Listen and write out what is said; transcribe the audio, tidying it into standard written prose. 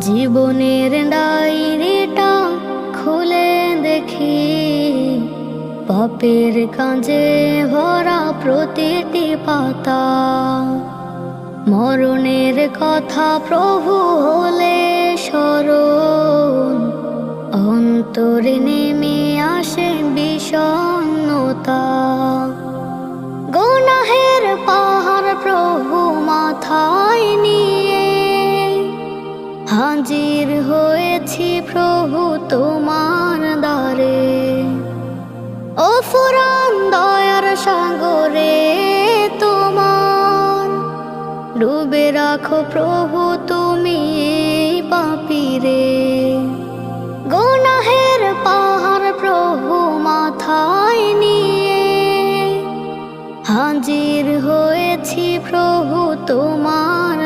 জীবনের ডায়েরিটা খুলে দেখি, পাপের কাঁজে ভরা প্রতিটি পাতা। মরণের কথা প্রভু হলে স্মরণ, অন্তরে নেমে আসে বিষণ্ণতা। গুনাহের পাহাড় প্রভু মাথায় নিয়ে হাজির হয়েছি প্রভু তোমার দ্বারে। ও ফুরান দয়ার সাগরে তোমার, ডুবে রাখো প্রভু তুমি এই পাপীরে। গুনাহের পাহাড় প্রভু মাথায় নিয়ে হাজির হয়েছি প্রভু তোমার